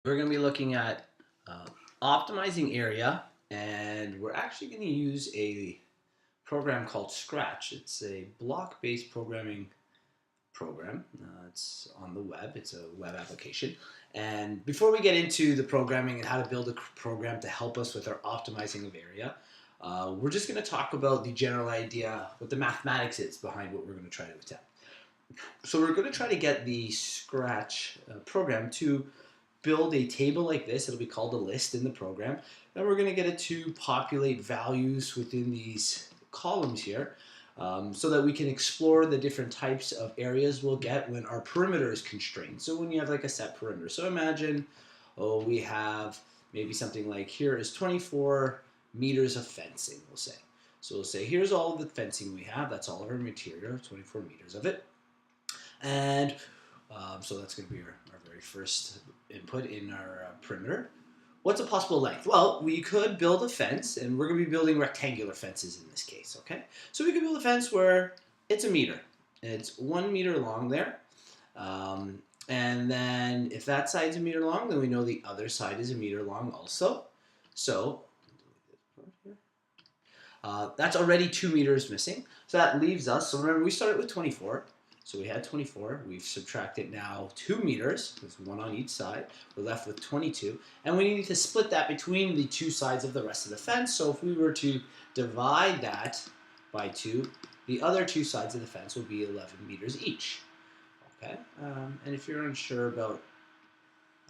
We're going to be looking at uh, optimizing area, and we're actually going to use a program called Scratch. It's a block-based programming program. It's on the web. It's a web application. And before we get into the programming and how to build a program to help us with our optimizing of area, we're just going to talk about the general idea, what the mathematics is behind what we're going to try to attempt. So we're going to try to get the Scratch program to build a table like this. It'll be called a list in the program. Then we're going to get it to populate values within these columns here, so that we can explore the different types of areas we'll get when our perimeter is constrained. So when you have like a set perimeter. So imagine, we have maybe something like here is 24 meters of fencing, we'll say. So we'll say here's all of the fencing we have. That's all of our material, 24 meters of it. And so that's going to be our very first input in our perimeter. What's a possible length? Well, we could build a fence, and we're going to be building rectangular fences in this case, okay? So we could build a fence where it's a meter. It's 1 meter long there. And then if that side's a meter long, then we know the other side is a meter long also. So that's already 2 meters missing. So that leaves us, so remember we started with 24. So we had 24, we've subtracted now 2 meters, there's one on each side, we're left with 22, and we need to split that between the two sides of the rest of the fence. So if we were to divide that by 2, the other two sides of the fence will be 11 meters each. Okay, and if you're unsure about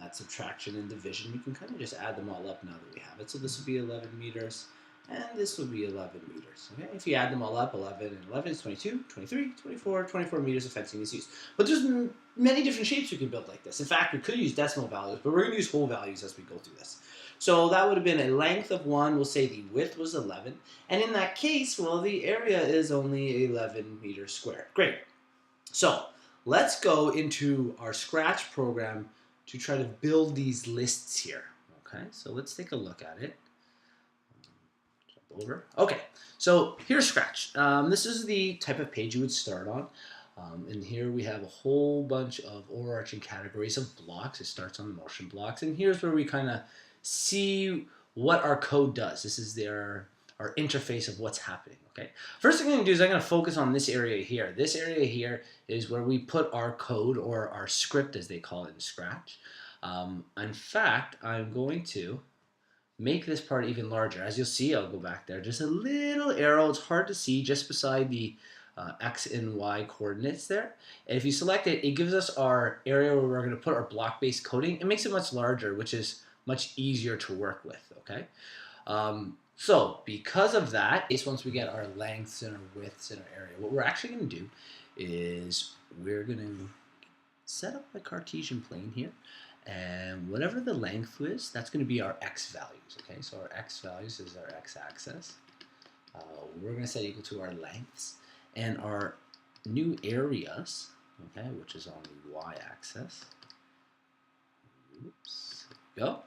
that subtraction and division, you can kind of just add them all up now that we have it. So this will be 11 meters, and this will be 11 meters. Okay? If you add them all up, 11 and 11 is 22, 23, 24, 24 meters of fencing is used. But there's many different shapes we can build like this. In fact, we could use decimal values, but we're going to use whole values as we go through this. So that would have been a length of 1. We'll say the width was 11. And in that case, well, the area is only 11 meters squared. Great. So let's go into our Scratch program to try to build these lists here. Okay, so let's take a look at it. Jump over. Okay, so here's Scratch. This is the type of page you would start on. And here we have a whole bunch of overarching categories of blocks. It starts on the motion blocks. And here's where we kind of see what our code does. This is our interface of what's happening. Okay. First thing I'm going to do is I'm going to focus on this area here. This area here is where we put our code, or our script as they call it in Scratch. In fact, I'm going to make this part even larger. As you'll see, I'll go back there. Just a little arrow. It's hard to see just beside the X and Y coordinates there. And if you select it, it gives us our area where we're going to put our block-based coding. It makes it much larger, which is much easier to work with. Okay. So because of that, once we get our lengths and our widths and our area, what we're actually going to do is we're going to set up a Cartesian plane here, and whatever the length is, that's going to be our x values. Okay, so our x values is our x-axis. We're going to set equal to our lengths, and our new areas, okay, which is on the y-axis. Oops, there we go.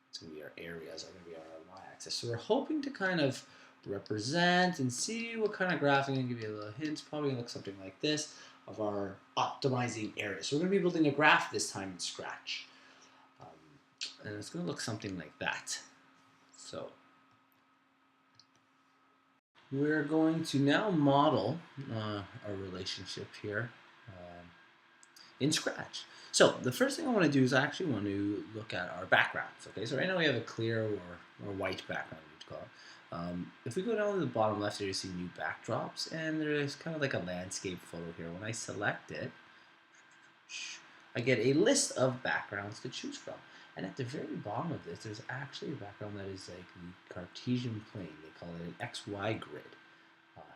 It's going to be our areas, are going to be on our y-axis. So we're hoping to kind of represent and see what kind of graph. I'm going to give you a little hint. Probably going to look something like this of our optimizing area. So we're going to be building a graph this time in Scratch. And it's going to look something like that. So we're going to now model our relationship here in Scratch. So the first thing I want to do is I actually want to look at our backgrounds. Okay, so right now we have a clear or white background, we'd call it. If we go down to the bottom left here, you see new backdrops, and there's kind of like a landscape photo here. When I select it, I get a list of backgrounds to choose from. And at the very bottom of this, there's actually a background that is like the Cartesian plane. They call it an XY grid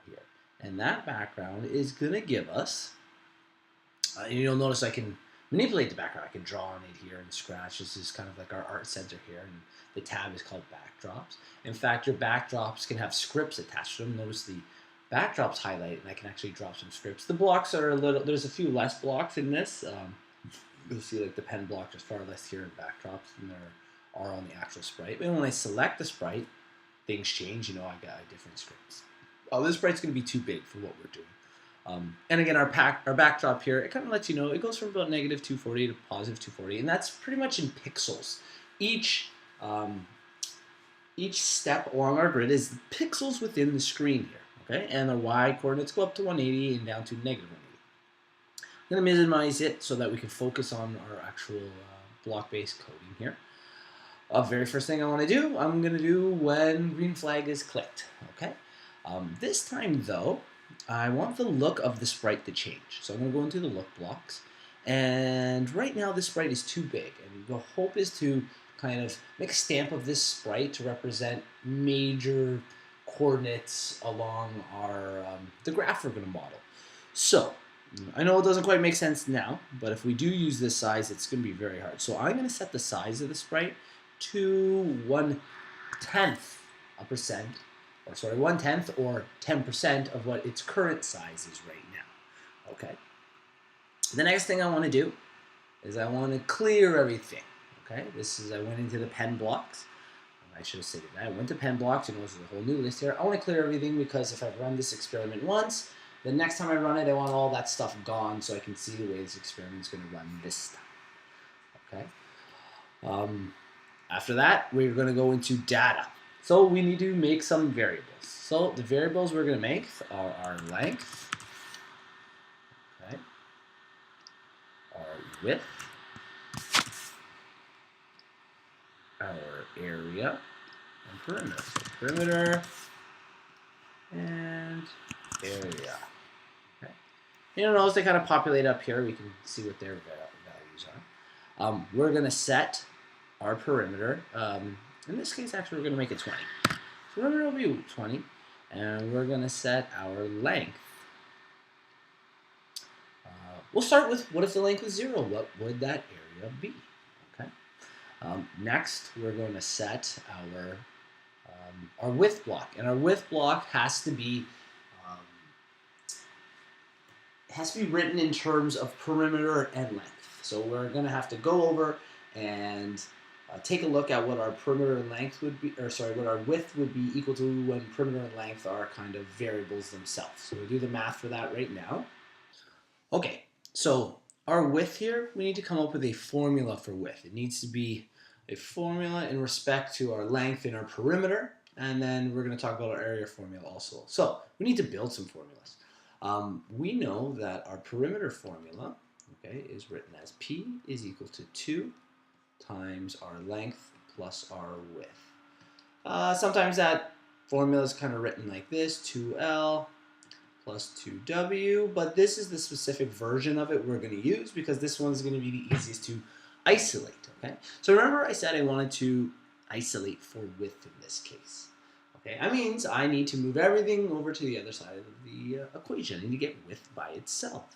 here. And that background is going to give us, and you'll notice I can manipulate the background. I can draw on it here in Scratch. This is kind of like our art center here, and the tab is called backdrops. In fact, your backdrops can have scripts attached to them. Notice the backdrops highlight, and I can actually drop some scripts. The blocks are there's a few less blocks in this. You'll see like the pen block is far less here in backdrops than there are on the actual sprite. And when I select the sprite, things change. You know, I got different scripts. Oh, this sprite's going to be too big for what we're doing. And again, our backdrop here, it kind of lets you know it goes from about negative 240 to positive 240, and that's pretty much in pixels. Each step along our grid is pixels within the screen here, okay? And the y coordinates go up to 180 and down to negative 180. I'm going to minimize it so that we can focus on our actual block-based coding here. Very first thing I want to do, I'm going to do when green flag is clicked, okay? This time, though, I want the look of the sprite to change. So I'm going to go into the look blocks. And right now, this sprite is too big. And the hope is to kind of make a stamp of this sprite to represent major coordinates along our the graph we're going to model. So I know it doesn't quite make sense now, but if we do use this size, it's going to be very hard. So I'm going to set the size of the sprite to 1/10%, or sorry, 1/10 or 10% of what its current size is right now. Okay. The next thing I want to do is I want to clear everything. Okay. I went into the pen blocks. I should have stated that. I went to pen blocks, and there's a whole new list here. I want to clear everything because if I've run this experiment once, the next time I run it, I want all that stuff gone so I can see the way this experiment is going to run this time. Okay. After that, we're going to go into data. So we need to make some variables. So the variables we're going to make are our length, okay, our width, our area, and perimeter. So perimeter and area. Okay. You notice they kind of populate up here. We can see what their values are. We're going to set our perimeter. In this case, actually, we're going to make it 20. So perimeter will be 20, and we're going to set our length. We'll start with, what if the length was 0? What would that area be? Okay. Next, we're going to set our width block, and our width block has to be written in terms of perimeter and length. So we're going to have to go over and take a look at what our perimeter and length would be, or sorry, what our width would be equal to when perimeter and length are kind of variables themselves. So we'll do the math for that right now. Okay, so our width here, we need to come up with a formula for width. It needs to be a formula in respect to our length and our perimeter, and then we're going to talk about our area formula also. So we need to build some formulas. We know that our perimeter formula, okay, is written as P is equal to 2 times our length plus our width. Sometimes that formula is kind of written like this, 2L plus 2W, but this is the specific version of it we're going to use because this one is going to be the easiest to isolate. Okay, so remember I said I wanted to isolate for width in this case. Okay, that means I need to move everything over to the other side of the equation. I need to get width by itself.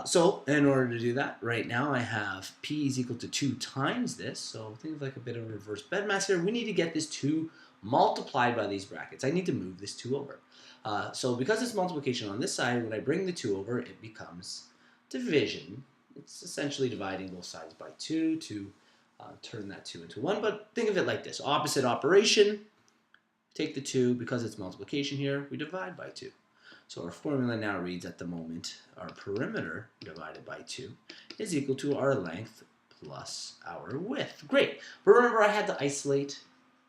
So in order to do that, right now I have P is equal to 2 times this. So think of like a bit of a reverse bedmass here. We need to get this 2 multiplied by these brackets. I need to move this 2 over. So because it's multiplication on this side, when I bring the 2 over, it becomes division. It's essentially dividing both sides by 2 to turn that 2 into 1. But think of it like this. Opposite operation, take the 2, because it's multiplication here, we divide by 2. So our formula now reads at the moment, our perimeter divided by 2 is equal to our length plus our width. Great. But remember, I had to isolate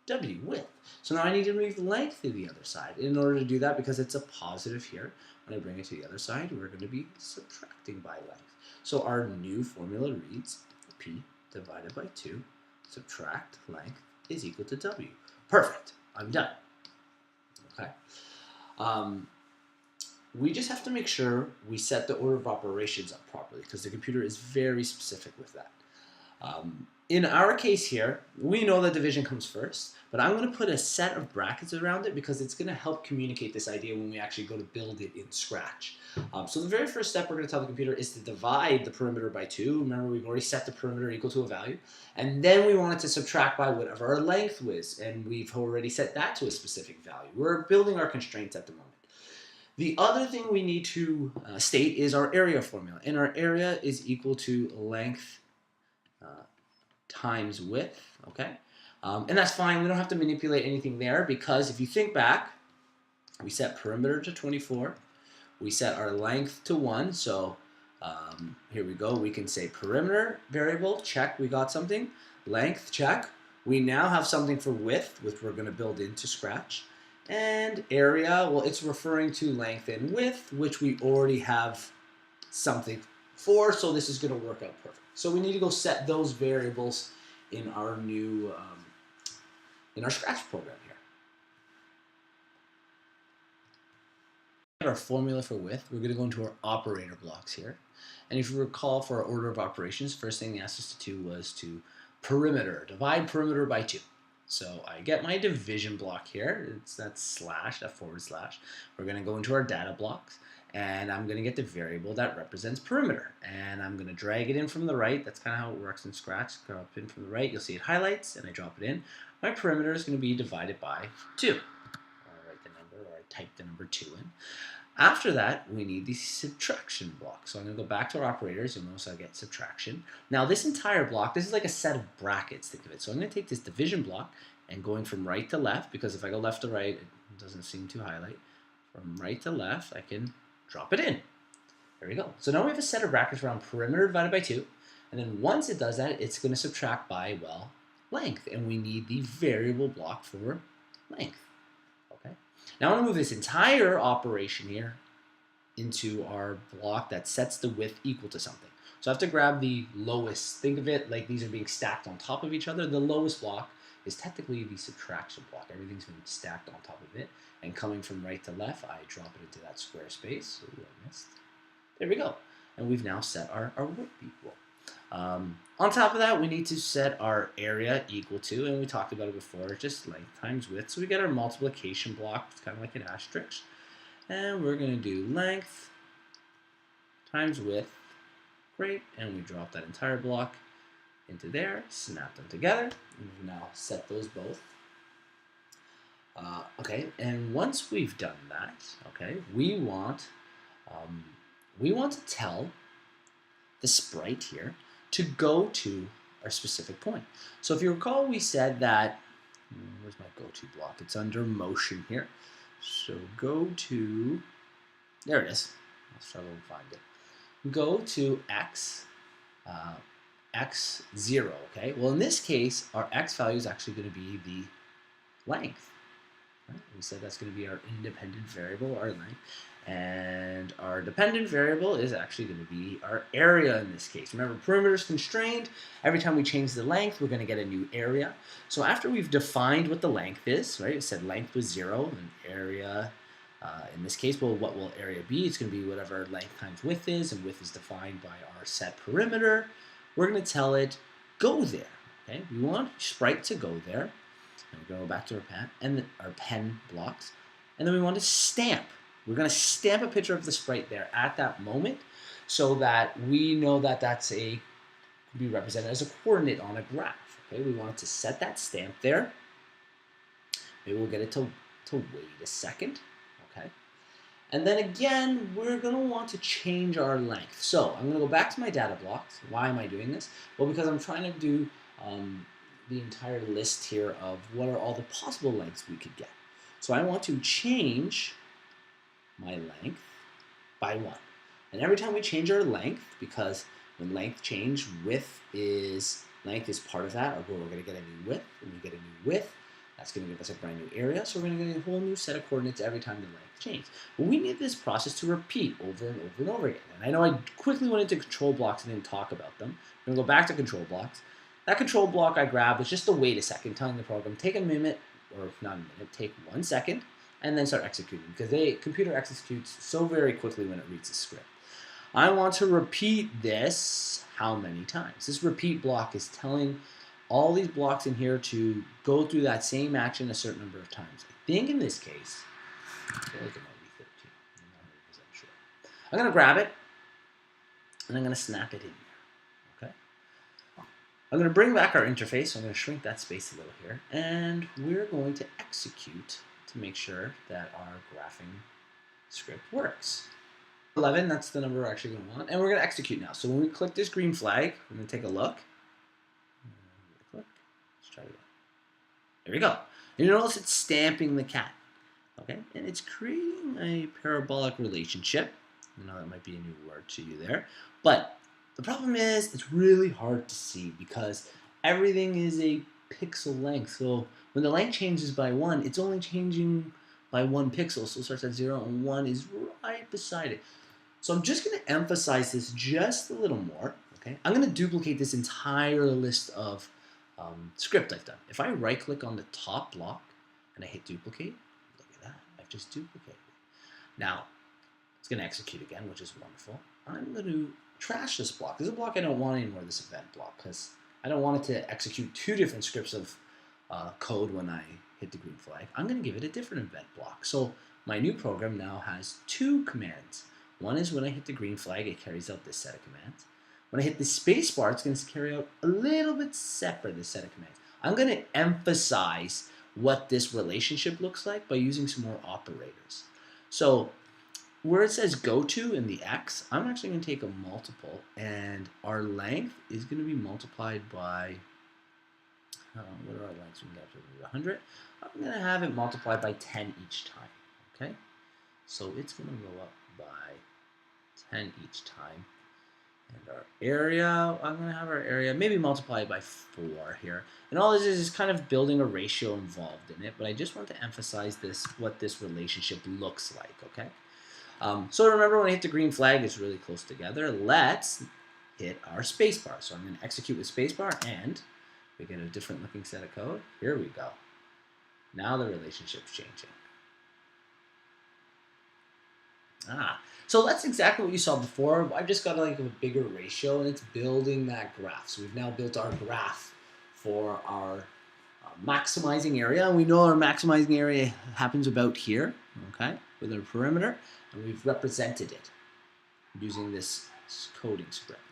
W, width. So now I need to move the length to the other side. In order to do that, because it's a positive here, when I bring it to the other side, we're going to be subtracting by length. So our new formula reads P divided by 2, subtract length is equal to W. Perfect. I'm done. Okay. We just have to make sure we set the order of operations up properly because the computer is very specific with that. In our case here, we know that division comes first, but I'm going to put a set of brackets around it because it's going to help communicate this idea when we actually go to build it in Scratch. So the very first step we're going to tell the computer is to divide the perimeter by 2. Remember, we've already set the perimeter equal to a value. And then we want it to subtract by whatever our length was, and we've already set that to a specific value. We're building our constraints at the moment. The other thing we need to state is our area formula. And our area is equal to length times width, okay? And that's fine. We don't have to manipulate anything there because if you think back, we set perimeter to 24. We set our length to 1, so here we go. We can say perimeter variable, check, we got something. Length, check. We now have something for width, which we're going to build into Scratch. And area, well, it's referring to length and width, which we already have something for, so this is going to work out perfect. So we need to go set those variables in our new, in our Scratch program here. Our formula for width, we're going to go into our operator blocks here. And if you recall, for our order of operations, first thing they asked us to do was to divide perimeter by 2. So I get my division block here. It's that slash, that forward slash. We're going to go into our data blocks, and I'm going to get the variable that represents perimeter. And I'm going to drag it in from the right. That's kind of how it works in Scratch. Drop in from the right. You'll see it highlights, and I drop it in. My perimeter is going to be divided by 2. I type the number 2 in. After that, we need the subtraction block. So I'm going to go back to our operators. You'll notice I get subtraction. Now this entire block, this is like a set of brackets, think of it. So I'm going to take this division block and going from right to left, because if I go left to right, it doesn't seem to highlight. From right to left, I can drop it in. There we go. So now we have a set of brackets around perimeter divided by 2. And then once it does that, it's going to subtract by, well, length. And we need the variable block for length. Now I want to move this entire operation here into our block that sets the width equal to something. So I have to grab the lowest. Think of it like these are being stacked on top of each other. The lowest block is technically the subtraction block. Everything's been stacked on top of it. And coming from right to left, I drop it into that square space. Ooh, I missed. There we go. And we've now set our width equal. On top of that, we need to set our area equal to, and we talked about it before, just length times width. So we get our multiplication block. It's kind of like an asterisk. And we're going to do length times width. Great. And we drop that entire block into there, snap them together, and we've now set those both. Okay, and once we've done that, okay, we want to tell the sprite here to go to our specific point. So if you recall, we said that, where's my go-to block? It's under motion here. So go to, there it is. I'll struggle to find it. Go to x, x0, okay? Well, in this case, our x value is actually going to be the length. Right? We said that's going to be our independent variable, our length. And our dependent variable is actually going to be our area in this case. Remember, perimeter is constrained. Every time we change the length, we're going to get a new area. So after we've defined what the length is, right? It said length was 0, and area, in this case, well, what will area be? It's going to be whatever length times width is, and width is defined by our set perimeter. We're going to tell it, go there. Okay? We want sprite to go there. And we're going to go back to our pen blocks. And then we want to stamp. We're going to stamp a picture of the sprite there at that moment so that we know that that's can be represented as a coordinate on a graph. Okay, we want it to set that stamp there. Maybe we'll get it to wait a second. Okay, and then again, we're going to want to change our length. So I'm going to go back to my data blocks. Why am I doing this? Well, because I'm trying to do the entire list here of what are all the possible lengths we could get. So I want to change my length by 1. And every time we change our length, because when length change, length is part of that, we're going to get a new width. When we get a new width, that's going to give us a brand new area. So we're going to get a whole new set of coordinates every time the length changes. But we need this process to repeat over and over and over again. And I know I quickly went into control blocks and didn't talk about them. We're going to go back to control blocks. That control block I grabbed was just to wait a second, telling the program, take a minute, or not a minute, take 1 second, and then start executing, because the computer executes so very quickly when it reads the script. I want to repeat this how many times? This repeat block is telling all these blocks in here to go through that same action a certain number of times. I think in this case, I feel like it might be 13. I'm not 100% sure. I'm going to grab it, and I'm going to snap it in there. Okay. I'm going to bring back our interface. So I'm going to shrink that space a little here, and we're going to execute to make sure that our graphing script works. 11, that's the number we're actually going to want, and we're going to execute now. So when we click this green flag, we're going to take a look. Click. Let's try it again. There we go. And you notice it's stamping the cat. Okay, and it's creating a parabolic relationship. I know that might be a new word to you there, but the problem is it's really hard to see because everything is a pixel length. So when the length changes by 1, it's only changing by 1 pixel. So it starts at 0 and 1 is right beside it. So I'm just going to emphasize this just a little more. Okay, I'm going to duplicate this entire list of script I've done. If I right click on the top block and I hit duplicate, look at that, I've just duplicated. Now it's going to execute again, which is wonderful. I'm going to trash this block. This is a block I don't want anymore, this event block, because I don't want it to execute 2 different scripts of code when I hit the green flag. I'm going to give it a different event block. So my new program now has 2 commands. One is when I hit the green flag, it carries out this set of commands. When I hit the space bar, it's going to carry out a little bit separate this set of commands. I'm going to emphasize what this relationship looks like by using some more operators. So where it says go to in the X, I'm actually going to take a multiple, and our length is going to be multiplied by, what are our lengths? We can get up to 100. I'm going to have it multiplied by 10 each time, okay? So it's going to go up by 10 each time. And our area, I'm going to have our area maybe multiplied by 4 here. And all this is kind of building a ratio involved in it, but I just want to emphasize this, what this relationship looks like, okay? So remember, when I hit the green flag, it's really close together. Let's hit our spacebar. So I'm going to execute with spacebar, and we get a different looking set of code. Here we go. Now the relationship's changing. So that's exactly what you saw before. I've just got like a bigger ratio, and it's building that graph. So we've now built our graph for our maximizing area. And we know our maximizing area happens about here, okay, with our perimeter, and we've represented it using this coding script.